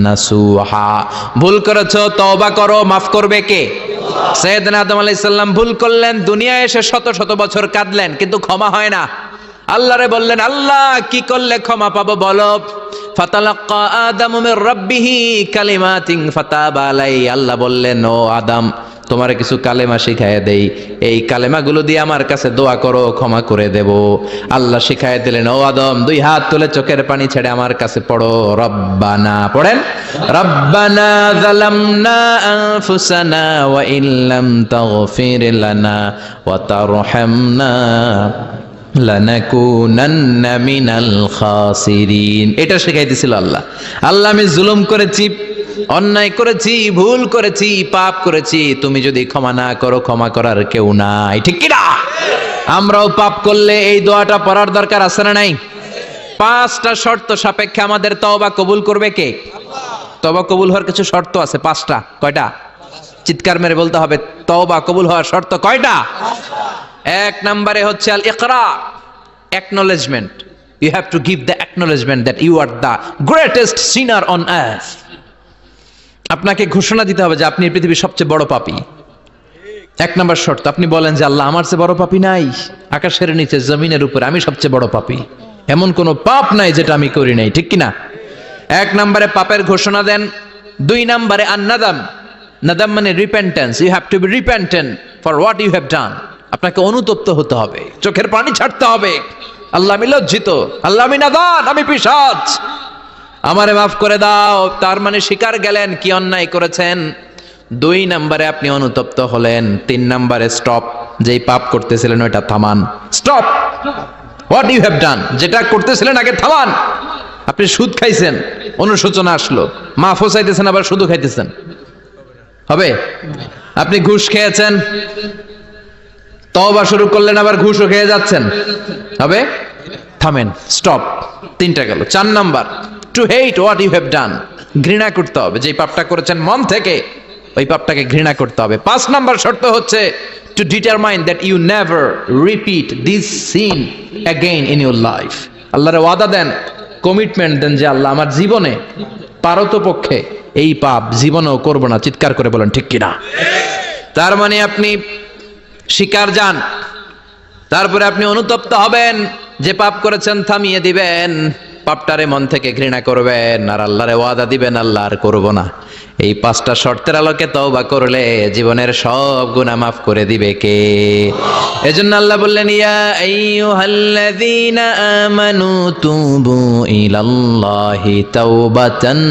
নাসুহা। ভুল করেছো, তওবা করো, মাফ করবে কে? সাইয়েদনা আদম আলাইহিস সালাম ভুল করলেন, দুনিয়ায় এসে শত শত বছর কাঁদলেন, কিন্তু ক্ষমা হয় না। আল্লাহরে বললেন, আল্লাহ কি করলে ক্ষমা পাবো বলো? ফাতালাক্কা আদামু মির রাব্বিহি কালিমাতিন ফাতাবা আলাইহি। আল্লাহ বললেন, ও আদম, তোমারে কিছু কালেমা শিখায় দেই, এই কালেমাগুলো দিয়ে আমার কাছে দোয়া করো, ক্ষমা করে দেব। আল্লাহ শিখায় দিলেন, ও আদম, দুই হাত তুলে চোখের পানি ছেড়ে আমার কাছে পড়ো, রব্বানা। পড়েন, রব্বানা যালামনা আনফুসানা ওয়া ইল্লাম তাগফির লানা ওয়া তারহামনা লানাকুনান্না মিনাল খাসিরিন। এটা শিখাইতেছিল আল্লাহ। আল্লাহ, আমি জুলুম করেছি, অন্যায় করেছি, ভুল করেছি, পাপ করেছি, তুমি যদি ক্ষমা না করো, ক্ষমা করার কেউ নাই, ঠিক কি না? আমরাও পাপ করলে এই দোয়াটা পড়ার দরকার আছে না নাই? পাঁচটা শর্ত সাপেক্ষে আমাদের তওবা কবুল করবে কে? তওবা কবুল হওয়ার কিছু শর্ত আছে, পাঁচটা। কয়টা? চিৎকার মেরে বলতে হবে, তওবা কবুল হওয়ার শর্ত কয়টা? এক নম্বরে হচ্ছে আল ইকরা, acknowledgement. You have to give the acknowledgement that you are the greatest sinner on earth. আপনাকে ঘোষণা দিতে হবে যে আপনি পৃথিবীর সবচেয়ে বড় পাপী। এক নম্বর শর্ত, আপনি বলেন যে আল্লাহ, আমার চেয়ে বড় পাপী নাই, আকাশের নিচে জমিনের উপরে আমি সবচেয়ে বড় পাপী, এমন কোন পাপ নাই যেটা আমি করি নাই, ঠিক কিনা? এক নম্বরে পাপের ঘোষণা দেন। দুই নম্বরে আন-নাদাম, নাদাম মানে repentance. You have to be repentant for what you have done. আপনাকে অনুতপ্ত হতে হবে, চোখের পানি ছাড়তে হবে। আল্লাহ, আমি লজ্জিত, আল্লাহ আমি নাদান, আমি পিশাচ, আমারে মাফ করে দাও। তার মানে স্বীকার গেলেন কি অন্যায় করেছেন। দুই নম্বরে আপনি অনুতপ্ত হলেন। তিন নম্বরে স্টপ, যেই পাপ করতেছিলেন ওইটা থামান। Stop what you have done, যেটা করতেছিলেন আগে থামান। আপনি সুদ খাইছেন, অনুশোচনা আসলো, মাফও চাইতেছেন, আবার সুদও খাইতেছেন, হবে? আপনি ঘুষ খেয়েছেন, তওবা শুরু করলেন, আবার ঘুষও খেয়ে যাচ্ছেন, হবে? থামেন, স্টপ। তিনটা গেল। চার number, to hate what you have done, ঘৃণা করতে হবে, যে পাপটা করেছেন মন থেকে ওই পাপটাকে ঘৃণা করতে হবে। পাঁচ নাম্বার শর্ত হচ্ছে to determine that you never repeat this sin again in your life. আল্লাহর ওয়াদা দেন, কমিটমেন্ট দেন যে আল্লাহ, আমার জীবনে পারতপক্ষে এই পাপ জীবনেও করব না। চিৎকার করে বলেন, ঠিক কিনা? তার মানে আপনি শিকার যান, তারপরে আপনি অনুতপ্ত হবেন, যে পাপ করেছেন থামিয়ে দিবেন, পাপটারে মন থেকে ঘৃণা করবেন, আর আল্লাহরে ওয়াদা দিবেন, আল্লাহ আর করব না। এই পাঁচটা শর্তের আলোকে তওবা করলে জীবনের সব গুনাহ মাফ করে দিবে কে? এজন্য আল্লাহ বললেন, ইয়া আইয়ুহাল্লাযীনা আমানু তুবু ইলাল্লাহি তাওবাতান